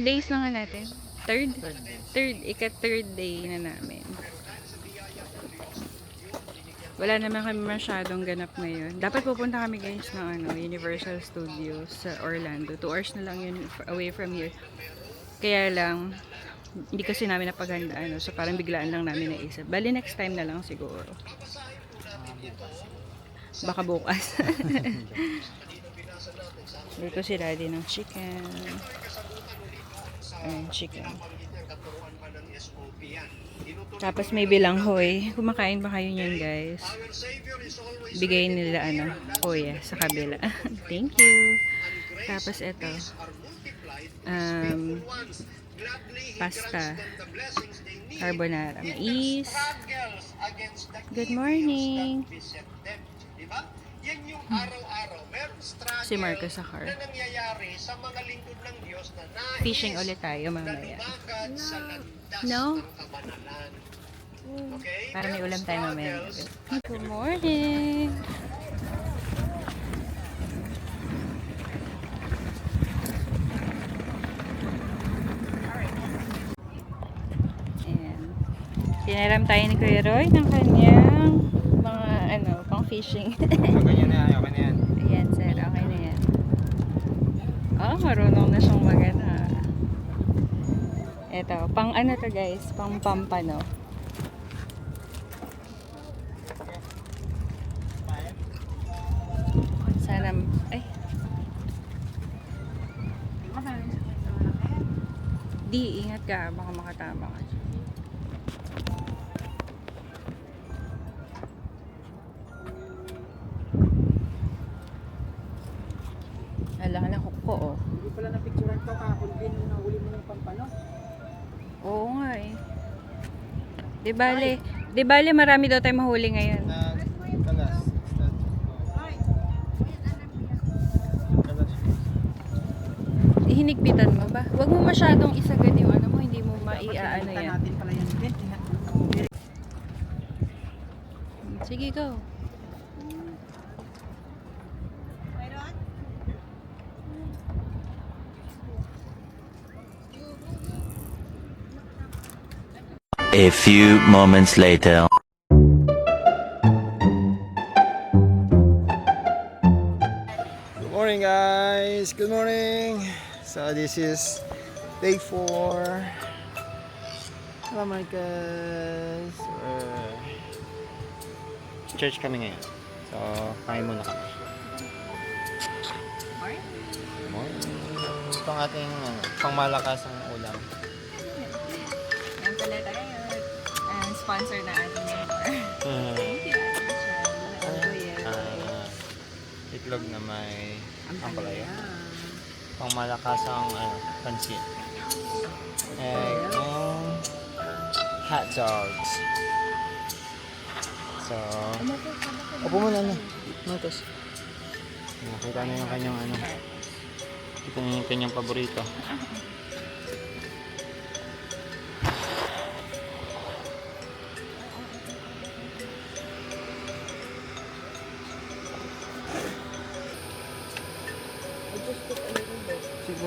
days na nga natin? Third? Third day. Ika-third day na namin. Wala naman kami masyadong ganap ngayon. Dapat pupunta kami guys ng Universal Studios sa Orlando. 2 hours na lang yun away from here. Kaya lang, hindi kasi namin napaghandaan. So parang biglaan lang namin naisip. Bali next time na lang siguro. Baka bukas. Dito si Daddy ng chicken. Ayan, chicken. Tapos may bilanghoy. Kumakain ba kayo niyan guys? Bigay nila kuya sa kabila. Thank you. Tapos ito. Pasta. Carbonara. Mais. Good morning. Si Marcos sa car. Fishing ulit tayo mamaya. No? Para may ulam tayo mamaya. Good morning! Ayan. Tinaram tayo ni Kuya Roy ng kanyang mga pang fishing. Okay na yan. Ayan sir, okay na yan. Oh, marunong na siyang magana. Ito, pang to guys, pang pampano. Sana, di, ingat ka, baka makatama ka. Alaka na hook ko, oh. Hindi pala na-picturean ko kahapon din nung nahuli mo ng pampano. Oo nga eh. Di bale marami daw tayo mahuli ngayon. Tagas. Hinigpitan mo ba? Huwag mo masyadong isagad yung mo, hindi mo maiaano yan. natin pala yan din. Sige, go. A few moments later. Good morning guys! Good morning! So this is day 4. Hello Marcus! Church kami ngayon. So kain muna kami. Morning! Ito ang ating pangmalakas ang ulam. Yan pala tayo. Sponsor na ating member. Thank you, Itlog na may ampalaya. Pangmalakasang pansit. Egg and hot dogs. So, upo muna na. Notice. Nakita na yung kanyang itong kanyang paborito.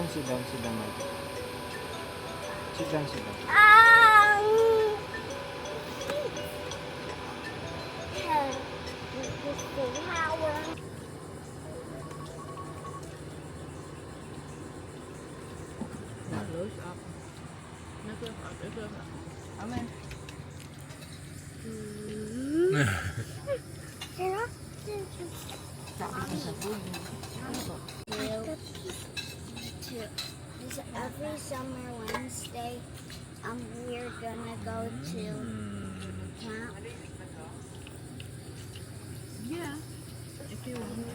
Sit down, Michael. Sit down. Amen. Every summer Wednesday, we're gonna go to camp. Yeah. If you want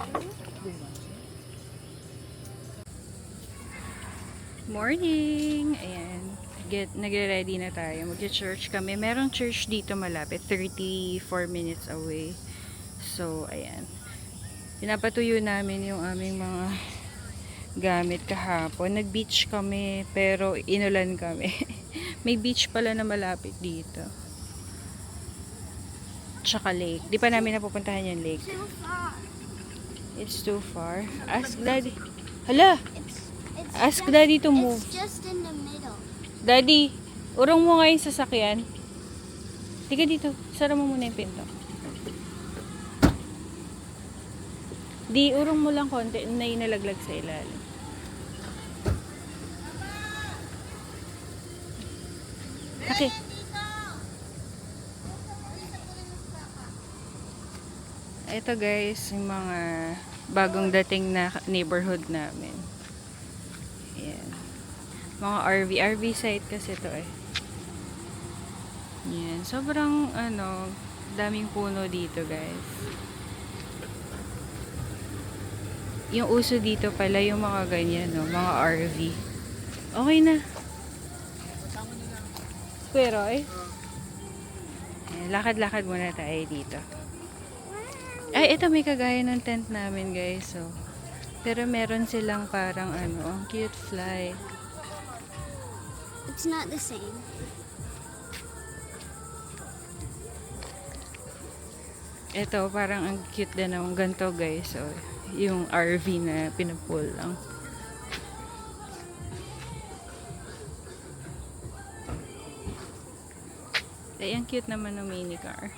Morning! Ayan. Nagre-ready na tayo. Mag-church kami. Merong church dito malapit. 34 minutes away. So, ayan. Pinapatuyo namin yung aming mga gamit kahapon. Nag-beach kami, pero inulan kami. May beach pala na malapit dito. Tsaka lake. Di pa namin napupuntahan yung lake. Too far. It's too far. Ask Daddy. Hala! It's Ask Daddy to move. It's just in the middle. Daddy, urong mo nga yung sasakyan. Tika dito. Sara mo muna yung pinto. Di, urong mo lang konti na inalaglag sa ilalim. Okay. Ito guys, yung mga bagong dating na neighborhood namin. Ayan. Mga RV site kasi to eh. Yan. Sobrang, daming puno dito, guys. Yung uso dito pala, yung mga ganyan, no? Mga RV. Okay na. Pero, lakad-lakad muna tayo dito. Ay, ito may kagaya ng tent namin, guys. So, pero meron silang parang, cute fly. It's not the same. Ito, parang ang cute din ng ganito, guys. So, yung RV na pinupull lang. Ay, ang cute naman ng mini car.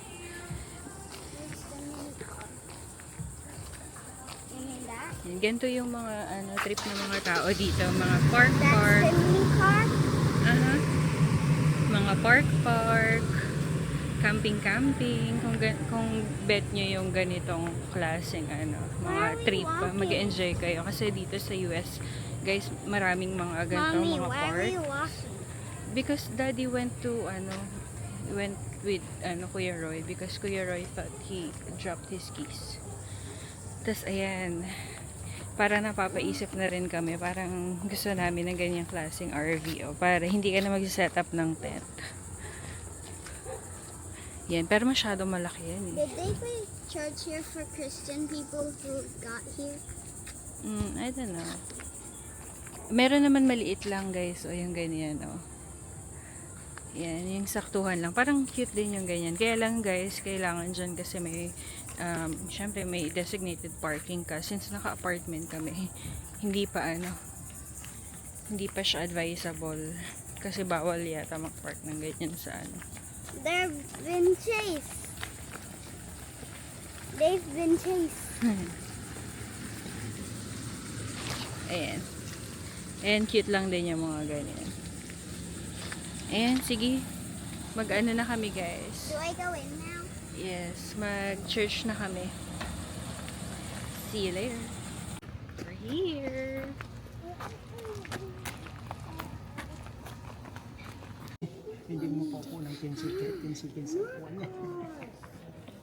You mean that? Yan, ganito yung mga trip ng mga tao dito. Mga park. That's the mini car? Aha. Mga park. Camping. Kung bet nyo yung ganitong klaseng mga trip, mag-enjoy kayo. Kasi dito sa US, guys, maraming mga ganitong Mommy, mga why are park. you walking? Because Daddy went with Kuya Roy because Kuya Roy thought he dropped his keys. Tas ayan, para napapaisip na rin kami, parang gusto namin ng ganyang klaseng RV para hindi ka na mag-set up ng tent. Yan, pero masyado malaki yan eh. Did they put church here for Christian people who got here? I don't know. Meron naman maliit lang guys, o yung ganyan Yan, yung saktuhan lang. Parang cute din yung ganyan. Kaya lang guys, kailangan dyan kasi may, syempre may designated parking ka. Since naka-apartment kami, hindi pa siya advisable. Kasi bawal yata mag-park ng ganyan sa They've been chased. They've been chased. Ayan. Ayan, cute lang din yung mga ganyan. Ayan, sige. Mag-ano na kami guys. Do I go in now? Yes, mag-church na kami. See you later. We're here. Hindi mo po po ng pencil po niya.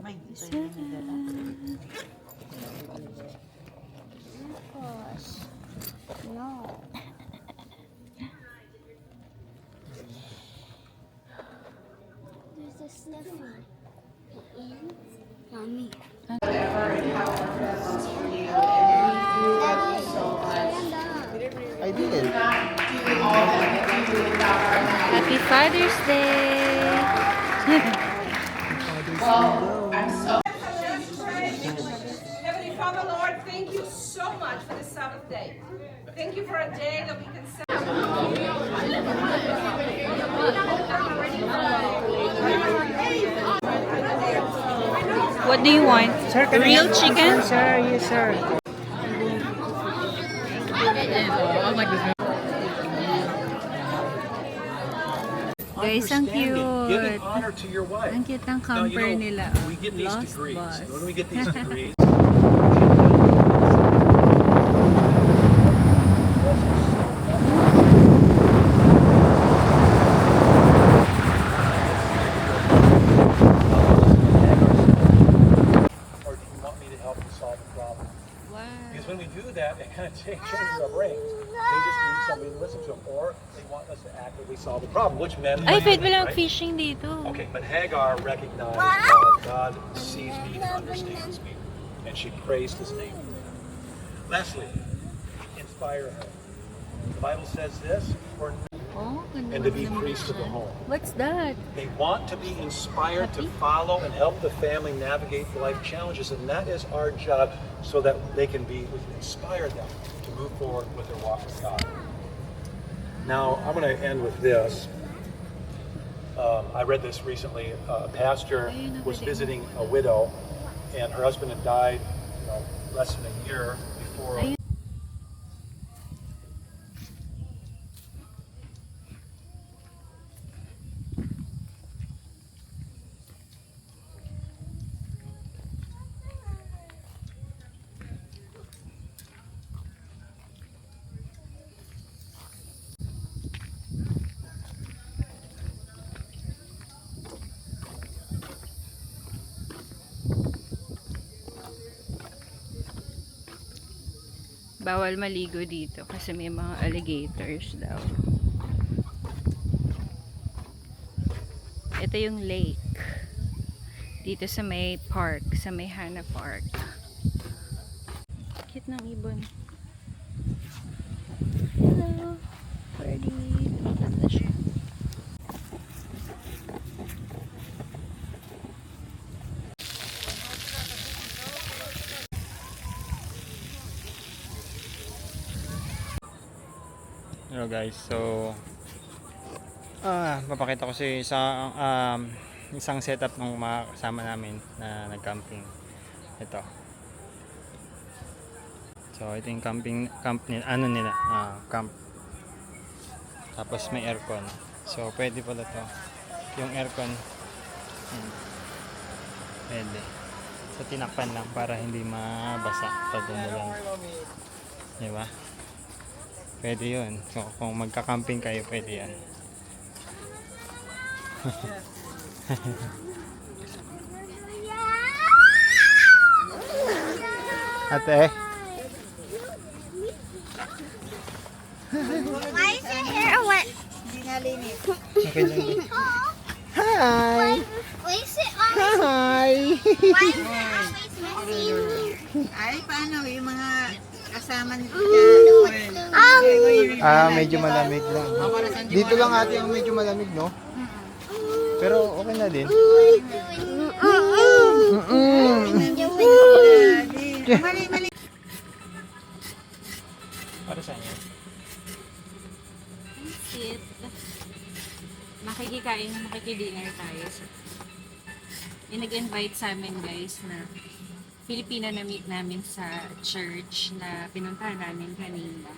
May isa yun na Gosh. No. There's a sniffer. Mommy. I did. Happy Father's Day! Heavenly Father, Lord, thank you so much for this Sabbath day. Thank you for a day that we can What do you want? Real chicken? Sir, yes sir. Guys, ang cute. Giving honor to your wife. Ang cute ng Now, camper nila. we get these Lost degrees. Boss. When we get these degrees, or do you want me to help you solve the problem? Wow. Because when we do that, it kind of changes our brains. They just need somebody to listen to them, or they want us to actively solve the problem, which men Ay, do, pwede mo lang right? fishing dito. Okay, but Hagar recognized God sees me and understands me, and she praised his name. Lastly, inspire her. The Bible says this, for Oh, ganda and to be naman priest of the siya. home. What's that? They want to be inspired to Happy? follow and help the family navigate life challenges, and that is our job, so that they can be, we can inspire them to move forward with their walk with God. Now, I'm going to end with this. I read this recently. A pastor was visiting a widow, and her husband had died, less than a year before. Bawal maligo dito kasi may mga alligators daw. Ito yung lake. Dito sa may park, sa may Hana Park. Cute ng ibon. Hello, birdie. Ganda siya. Hello guys, so papakita ko isang setup ng mga kasama namin na nag-camping. Ito. So ito yung camp nila, camp. Tapos may aircon. So pwede pala to. Yung aircon. Pwede. So tinakpan lang para hindi mabasa pag umulan. Diba? Pwede yun. So, kung magka-camping kayo, pwede yan. Ate. Why is your hair wet? Okay lang. Hi! Why is it always, Hi! why is it always messy? Ay, paano yung mga kasama nito? Medyo malamig lang. Dito lang ate ang medyo malamig, no? Pero okay na din. Para saan yan? Sit. Makikidinner tayo. Yung nag-invite sa amin guys na Filipino na meet namin sa church na pinuntahan namin kanina.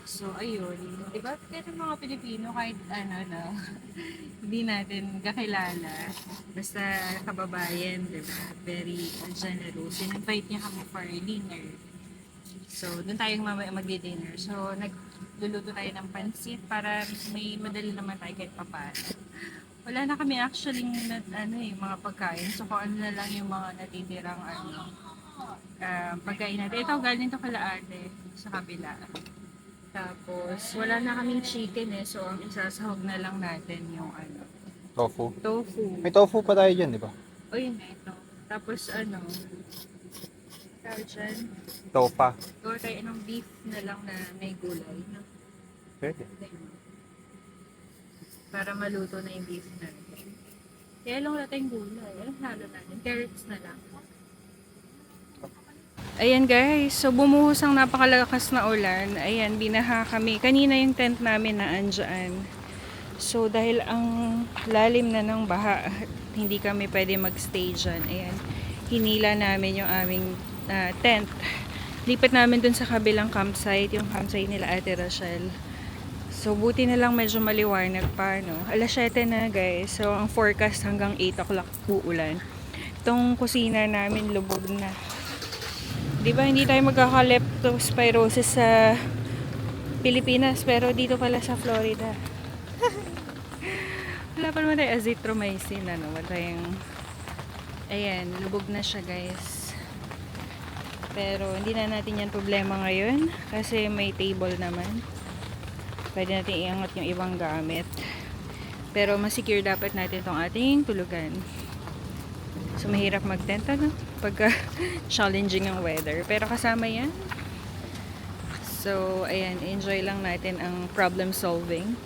So, ayun. Diba? Kahit mga Pilipino, kahit hindi natin kakilala. Basta kababayan, diba? Very generous. In-invite niya kami for dinner. So, doon tayong mamaya magdi-dinner. So, nagluluto tayo ng pansit para may madali naman tayo kahit papaano. Wala na kami actually mga pagkain. So, kung ano na lang yung mga natitirang pagkain natin. Ito, galing to kala ate sa kabila. Tapos, wala na kaming chicken so ang isasahog na lang natin yung Tofu. tofu. May tofu pa tayo dyan, di ba? O yun na ito. Tapos tawag dyan, Tofa. gawa tayo ng beef na lang na may gulay. No? Pwede. Para maluto na yung beef natin. Kaya lang wala tayong gulay. Anong halo natin? Carrots na lang. Ayan guys, so bumuhos ang napakalakas na ulan. Ayan, binaha kami. Kanina yung tent namin na andyan. So dahil ang lalim na ng baha, hindi kami pwede magstay dyan. Ayan, hinila namin yung aming tent. Lipat namin dun sa kabilang campsite, yung campsite nila Ate Rachel. So buti na lang medyo maliwanag pa, no? Alas 7 na guys. So ang forecast hanggang 8 o'clock uulan. Itong kusina namin lubog na. Diba hindi tayo magkaka-leptospirosis sa Pilipinas, pero dito pala sa Florida. Wala pa naman tayo azithromycin, wala tayong... Ayan, lubog na siya guys. Pero hindi na natin yan problema ngayon kasi may table naman. Pwede natin iangat yung ibang gamit. Pero mas secure dapat natin itong ating tulugan. So, mahirap mag-tent, pagka challenging ang weather. Pero kasama yan. So, ayan, enjoy lang natin ang problem solving.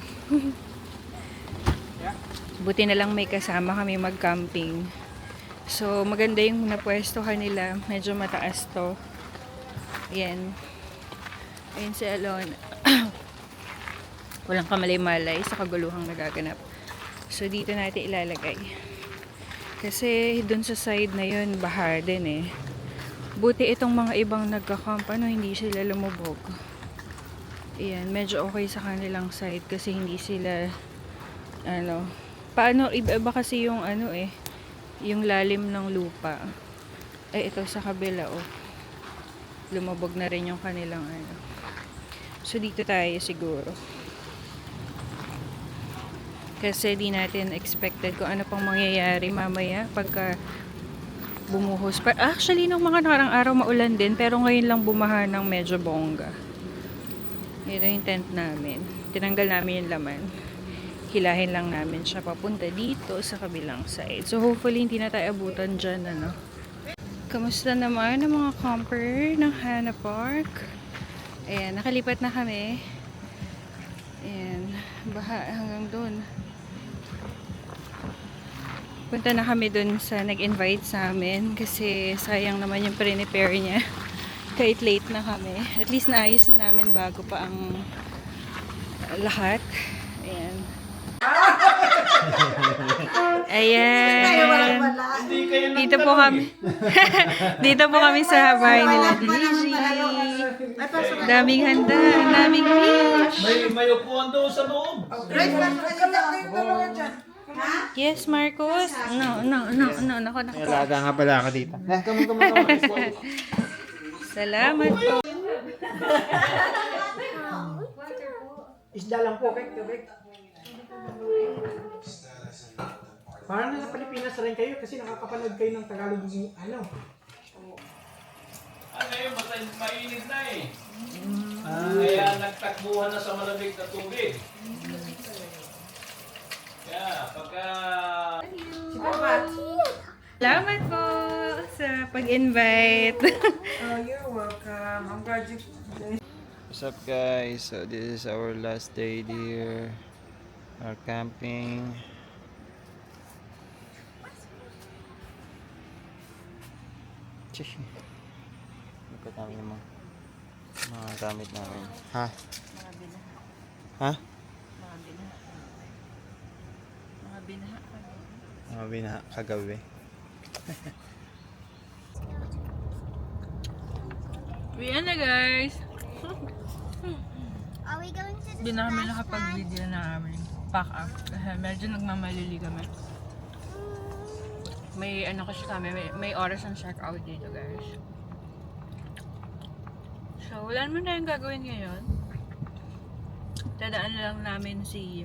Buti na lang may kasama kami mag-camping. So, maganda yung napwestohan nila. Medyo mataas to. Ayan. Ayun si Alon. Walang kamalay-malay sa kaguluhang nagaganap. So, dito natin ilalagay. Kasi, dun sa side na yun, baha din eh. Buti itong mga ibang nagkakamp, hindi sila lumubog. Ayan, medyo okay sa kanilang side kasi hindi sila, iba kasi yung yung lalim ng lupa. Ito sa kabila, lumubog na rin yung kanilang So, dito tayo siguro. Kasi di natin expected kung ano pang mangyayari mamaya pagka bumuhos. Actually, nung mga nakarang araw maulan din, pero ngayon lang bumaha ng medyo bongga. Ito yung tent namin. Tinanggal namin yung laman. Hilahin lang namin siya papunta dito sa kabilang side. So, hopefully, hindi na tayo abutan dyan, Kamusta naman ang mga camper ng Hana Park? Ayan, nakalipat na kami. Ayan, baha hanggang doon. Punta na kami dun sa nag-invite sa amin kasi sayang naman yung prepare niya. Kahit late na kami. At least naayos na namin bago pa ang lahat. Ayan. Ayan. Dito po kami. Dito po kami sa bahay nila Gigi. Daming handa. Daming fish. May upuan doon sa loob. Yes, Marcos. No. Nako. Alaga nga pala ako dito. Salamat po. Isda lang po, Kek. Parang nasa Pilipinas rin kayo kasi nakakapanood kayo ng Tagalog Ngayon, mainit na eh. Kaya nagtakbuhan na sa malamig na tubig. Kaya, pagka... Salamat po sa pag-invite. You're welcome. I'm glad you... What's up guys? So this is our last day here. Our camping. Ikot namin yung mga gamit namin. Ha? Ha? Mga binaha kagabi. Ayan na guys. Are we going to the Hindi na kami splash pad? nakapag-video na aming pack up. Kasi medyo nagmamalili kami. May kasi kami, may oras ang check out dito guys. So wala naman tayong gagawin ngayon. Tadaan lang namin si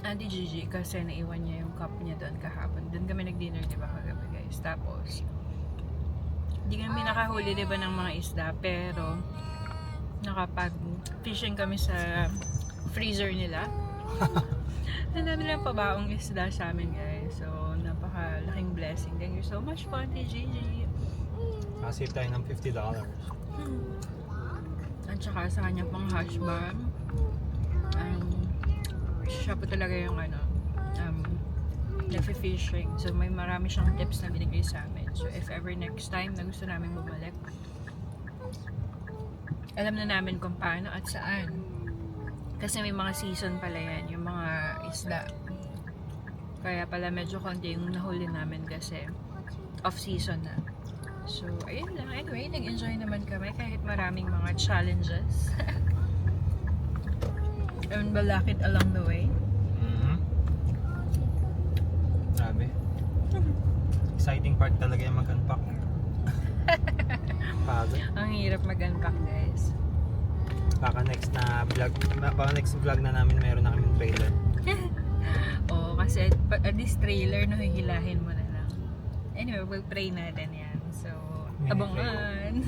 Auntie Gigi kasi naiwan niya yung cup niya doon kahapon. Doon kami nag-dinner diba kagabi guys. Tapos hindi kami nakahuli diba ng mga isda pero nakapag-fishing kami sa freezer nila. Ang dami lang pabaong isda sa amin guys. So napakalaking blessing. Thank you so much po Auntie Gigi. Nakasave tayo ng $50. At saka sa kanya pang hash brown. Siya po talaga yung nag-fishing. So may marami siyang tips na binigay sa amin. So if ever next time na gusto namin bumalik, alam na namin kung paano at saan. Kasi may mga season pala yan, yung mga isda. Kaya pala medyo konti yung nahuli namin kasi off-season na. So, ayun lang. Anyway, nag-enjoy naman kami kahit maraming mga challenges. And balakid along the way. Grabe. Exciting part talaga yung mag-unpack. Pagod. Ang hirap mag-unpack guys. Baka next vlog na namin mayroon na kaming trailer. Oo, kasi at least trailer na hihilahin mo na lang. Anyway, we'll pray natin yan. So, abangan.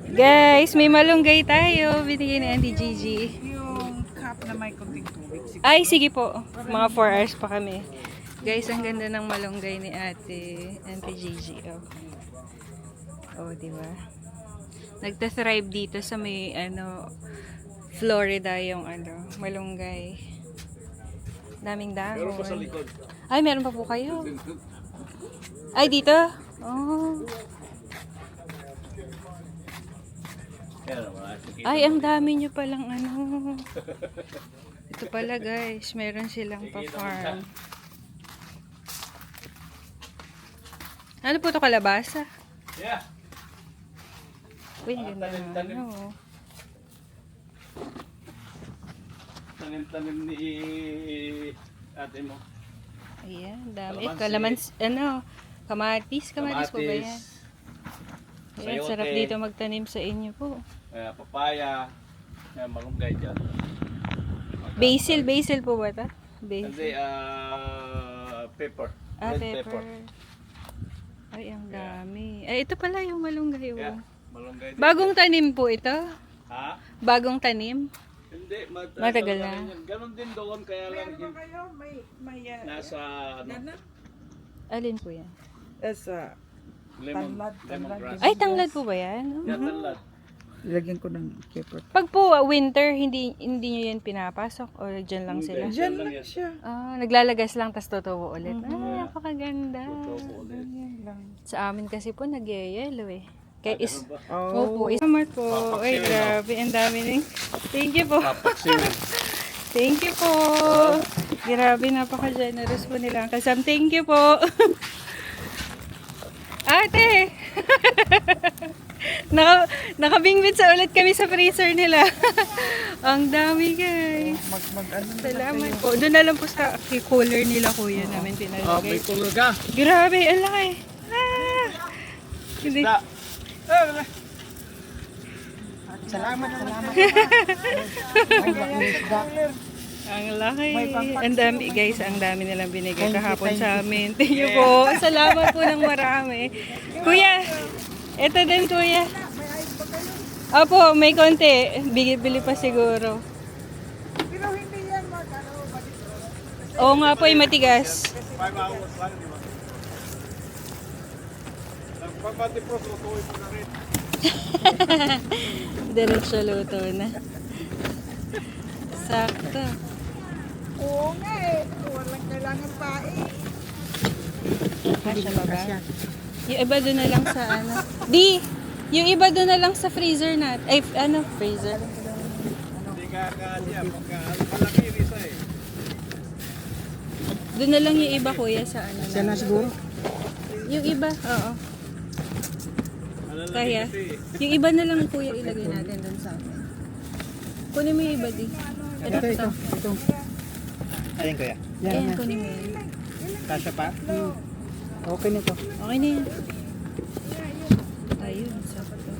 Guys, may malunggay tayo. Binigay ni Auntie Gigi. Yung cup na may kunting tubig. Ay, sige po. Mga 4 hours pa kami. Guys, ang ganda ng malunggay ni Auntie Gigi. Oh, diba? Nagta-thrive dito sa may, Florida yung, malunggay. Daming dahon. Meron pa sa likod. Ay, meron pa po kayo. Ay, dito? Oh. Ay, ang dami nyo palang ano. Ito pala guys, meron silang pa-farm. Ano po to, kalabasa? Yeah. Uy, ang ganda na ano. Tanim-tanim ni ate mo. Ayan, dami. Kalamansi. Kamatis po ba yan? Ayan, sayote, sarap dito magtanim sa inyo po. Papaya, malunggay dyan. Basil po ba ito? Hindi, Basil. pepper. Ah, Red pepper. Ay, ang dami. Ay, ito pala yung malunggay. Yeah, Oh. malunggay din. Bagong tanim po ito? Ha? Bagong tanim? Hindi, Matagal na. yan. Ganon din doon, kaya lang nasa Alin po yan? lemongrass. Ay, tanglad po ba yan? Yan, tanlad. Lagyan ko ng pepper. Pag po winter, hindi nyo yan pinapasok? O dyan lang sila? Diyan lang yan. Siya. Ah, naglalagas lang, tas tutubo ulit. Ah, napakaganda. Tutubo ulit. Sa amin kasi po, nagyayelo eh. Kaya is... Ganun ba? Opo, salamat po. Ay, grabe. Ang dami rin. Thank you po. Thank you po. Grabe, napaka-generous po nila. Kasam, thank you po. Ate! Nakabingwit sa ulit kami sa freezer nila. Ang dami, guys. Salamat po. Doon na lang po sa cooler nila, kuya namin pinalagay. Kulog ka. Grabe, ang laki. Ah! Hindi. Salamat. Ang laki. Ang dami, guys. Ang dami nilang binigay kahapon sa amin. Thank you po. Salamat po ng marami. Kuya, ito din, kuya. Opo, may konti. Bili pa siguro. Pero hindi yan Oo nga po, matigas. 5 hours lang, di ba? Pagpatipros, lutuin mo na rin. Diretso luto na. Sakto. Oo nga eh. Walang kailangan pa eh. Kasya ba ba? Yung iba doon na lang sa ano. Di! Yung iba doon na lang sa freezer natin. Ay, ano? Freezer. Hindi ka niya, malaki yung isa eh. Doon na lang yung iba, kuya, sa ano. Siya na siguro. Yung iba, oo. Malalaki Kaya, kasi. yung iba na lang, kuya, ilagay natin doon sa akin. Kunin mo yung iba, di. Ito. Ayun kuya. Ayan, kunin mo yan. Kasya pa? Okay na to. Okay na yan. Ayun, sakto.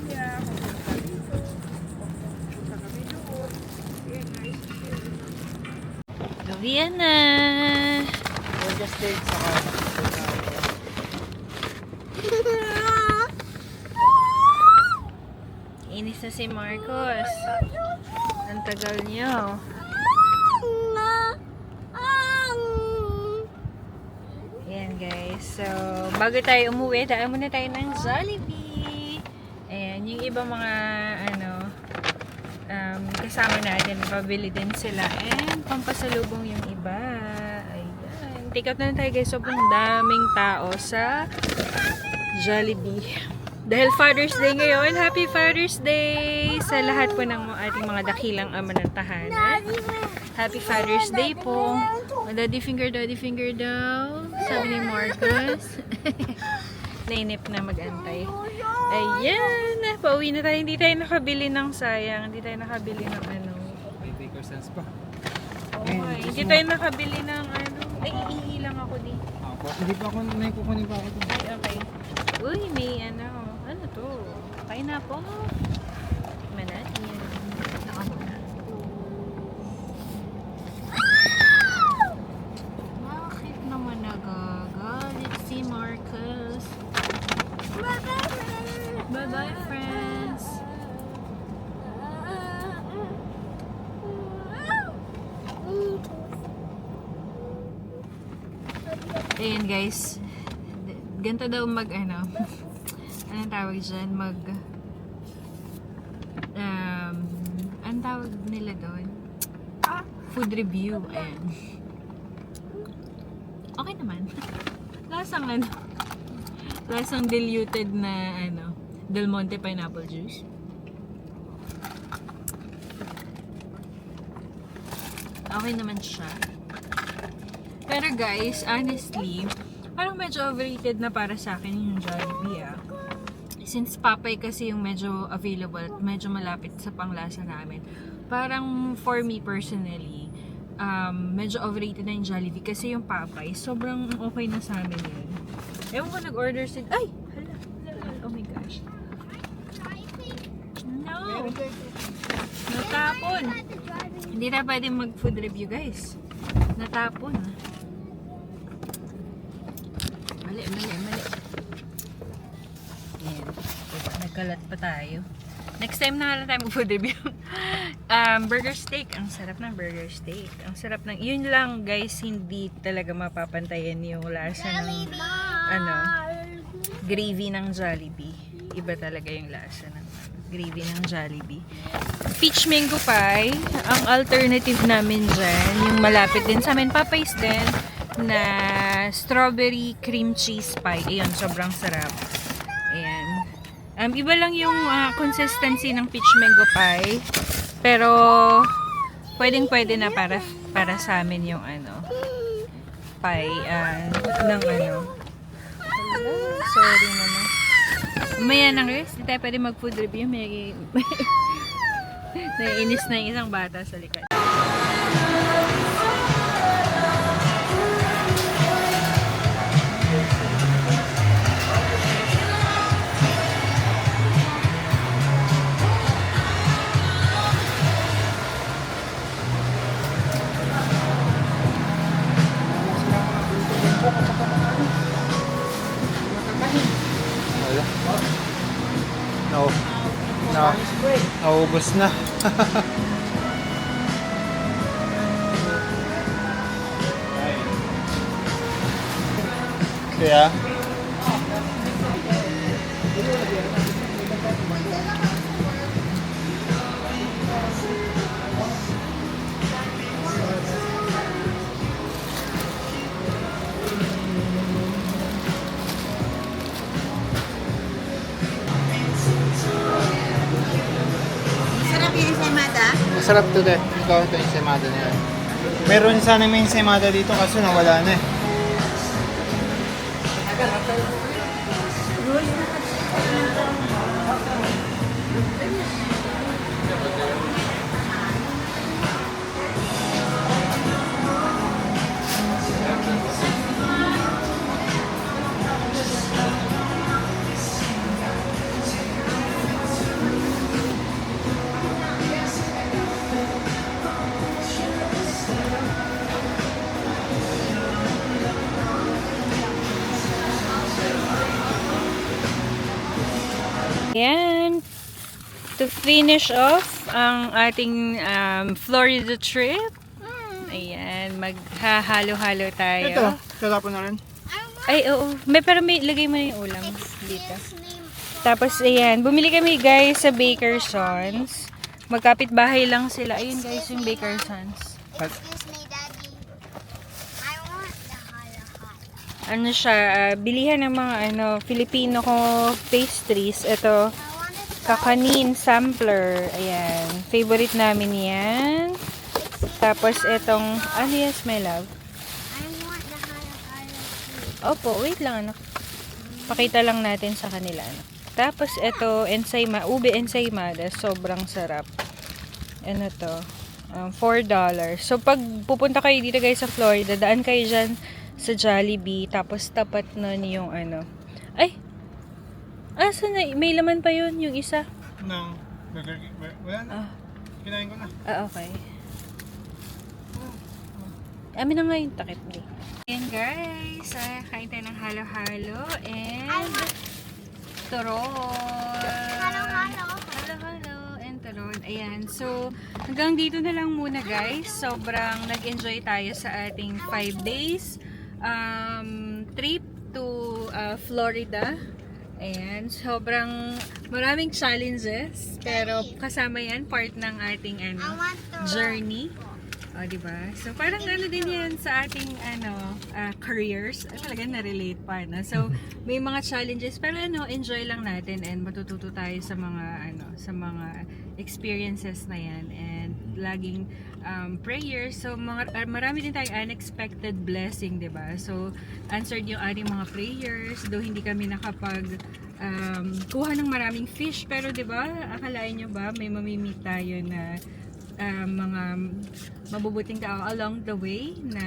Gawian na. Just take sa Inis na si Marcos. Ang tagal niyo. Ayan guys. So, bago tayo umuwi, daan muna tayo ng Jollibee. Ayan, yung ibang mga kasama natin, pabili din sila. And pampasalubong yung iba. Ayan. Take out na tayo guys. Sobrang daming tao sa Jollibee. Dahil Father's Day ngayon, Happy Father's Day sa lahat po ng ating mga dakilang ama ng tahanan. Happy Father's Day po. Daddy finger daw. Sabi ni Marcos. Nainip na mag-antay. Ayan. Pauwi na tayo. Hindi tayo nakabili ng sayang. Hindi tayo nakabili ng ano. May baker sense pa. Okay. Hindi tayo nakabili ng ano. Ay, iilang ako di. Hindi pa ako, naikukunin pa ako. Ay, okay. Uy, may ano. Ano to? Pineapple. Manati. Nakamuna. Bakit naman nagagalit si Marcus? Bye-bye, friends. Ayan, guys. Ganito daw mag ano. Anong tawag dyan? Anong tawag nila doon? Food review. Ayan. Okay naman. Lasang ano? Lasang diluted na ano, Del Monte pineapple juice. Okay naman siya. Pero guys, honestly, parang medyo overrated na para sa akin yung Jollibee ah. Since Papay kasi yung medyo available at medyo malapit sa panglasa namin, parang for me personally, medyo overrated na yung Jollibee kasi yung Papay, sobrang okay na sa amin yun. Ewan ko nag-order sin... Ay! Hala, hala, oh my gosh. No! Natapon! Hindi na pwede mag-food review guys. Natapon. Mali. Ayan. Diba, nagkalat pa tayo. Next time na lang tayo mag-food review. Burger steak. Ang sarap ng burger steak. Ang sarap ng... Yun lang guys, hindi talaga mapapantayan yung lasa ng... gravy ng Jollibee. Iba talaga yung lasa ng gravy ng Jollibee. Peach mango pie. Ang alternative namin dyan, yung malapit din sa amin, Popeyes din, na strawberry cream cheese pie. Ayan, sobrang sarap. Ayan. Iba lang yung consistency ng peach mango pie. Pero, pwedeng-pwede na para sa amin yung pie ng sorry naman. Umaya na guys, hindi tayo pwede mag-food review. May naiinis na yung isang bata sa likod. Naubos na. Kaya masarap to de. Ikaw ito yung ensaymada na yan. Meron sana may ensaymada dito kaso nawala na eh. Ayan. To finish off ang ating Florida trip. Ayan. Maghahalo-halo tayo. Ito, tatapon na rin. Ay, oo. Pero lagay mo na yung ulam dito. Tapos, ayan. Bumili kami guys sa Bakersons. Magkapit bahay lang sila. Ayun guys, yung Bakersons. Excuse me, Daddy. I want the hala-hala. Ano siya, bilihan ng mga Filipino ko pastries. Ito, kakanin sampler. Ayan. Favorite namin yan. Tapos itong, yes, my love. I want the hala-hala. Opo, wait lang anak. Pakita lang natin sa kanila anak. Tapos ito, ube ensaymada. Sobrang sarap. Ano to? $4. So pag pupunta kayo dito guys sa Florida, daan kayo dyan sa Jollibee. Tapos tapat nun yung ay! Saan na? May laman pa yun, yung isa. No. Wala na. Kinain ko na. Okay. Amin na nga yung takip ni. Ayan guys, kain tayo ng halo-halo and turon. Halo-halo and turon. Ayan, so hanggang dito na lang muna guys. Sobrang nag-enjoy tayo sa ating 5 days trip to Florida. Ayan, sobrang maraming challenges pero kasama yan, part ng ating journey. O, diba? So, parang ano din yan sa ating careers. Talaga na-relate pa, no? So, may mga challenges, pero enjoy lang natin and matututo tayo sa mga experiences na yan. And laging prayers. So, marami din tayong unexpected blessing, diba? So, answered yung ating mga prayers. Though hindi kami kuha ng maraming fish, pero 'di ba? Akalain nyo ba may mamimit tayo na mga mabubuting tao along the way na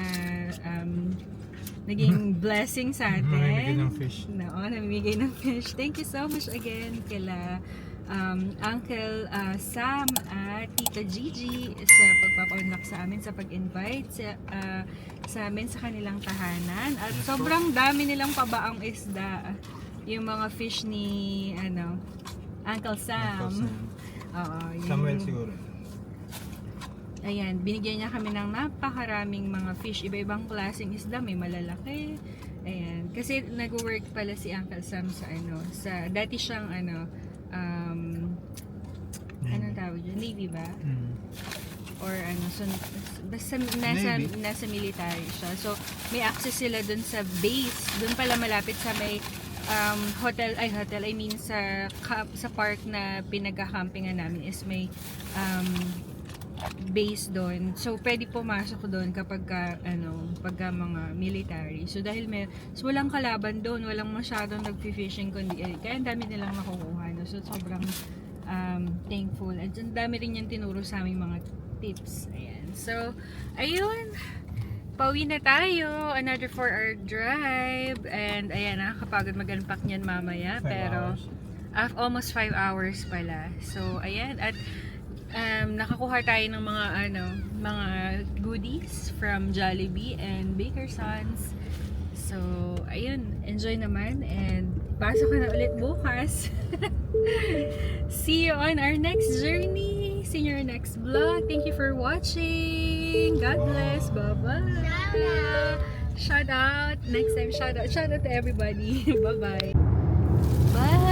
naging blessing sa atin. Namimigay ng fish. Namimigay ng fish. Thank you so much again kila Uncle Sam at Tita Gigi sa pagpapa-unlock sa amin, sa pag-invite sa amin sa kanilang tahanan. At sobrang dami nilang pabaang isda. Yung mga fish ni Uncle Sam. Oo, Samuel siguro. Ayan, binigyan niya kami ng napakaraming mga fish, iba-ibang klaseng isda, may malalaki. Ayan, kasi nag-work pala si Uncle Sam sa dati siyang anong tawag yun? Navy ba? Or so basta nasa military siya. So may access sila dun sa base, dun pala malapit sa may hotel, I mean sa park na pinagka-campingan namin is may base doon. So pwede pumasok doon kapag pagka mga military. So dahil walang kalaban doon, walang masyadong nag-fishing kundi kaya ang dami nilang nakukuha. No? So sobrang thankful. At ang dami rin yung tinuro sa aming mga tips. Ayan. So ayun. Pauwi na tayo. Another 4-hour drive. And ayan, nakakapagod mag-unpack niyan mamaya. Pero almost 5 hours pala. So ayan. At nakakuha tayo ng mga goodies from Jollibee and Bakersons. So ayun, enjoy naman. And pasok ka na ulit bukas. See you on our next journey. See you in our next vlog. Thank you for watching. God bless. Bye-bye. Shout out. Next time, shout out to everybody. Bye-bye. Bye.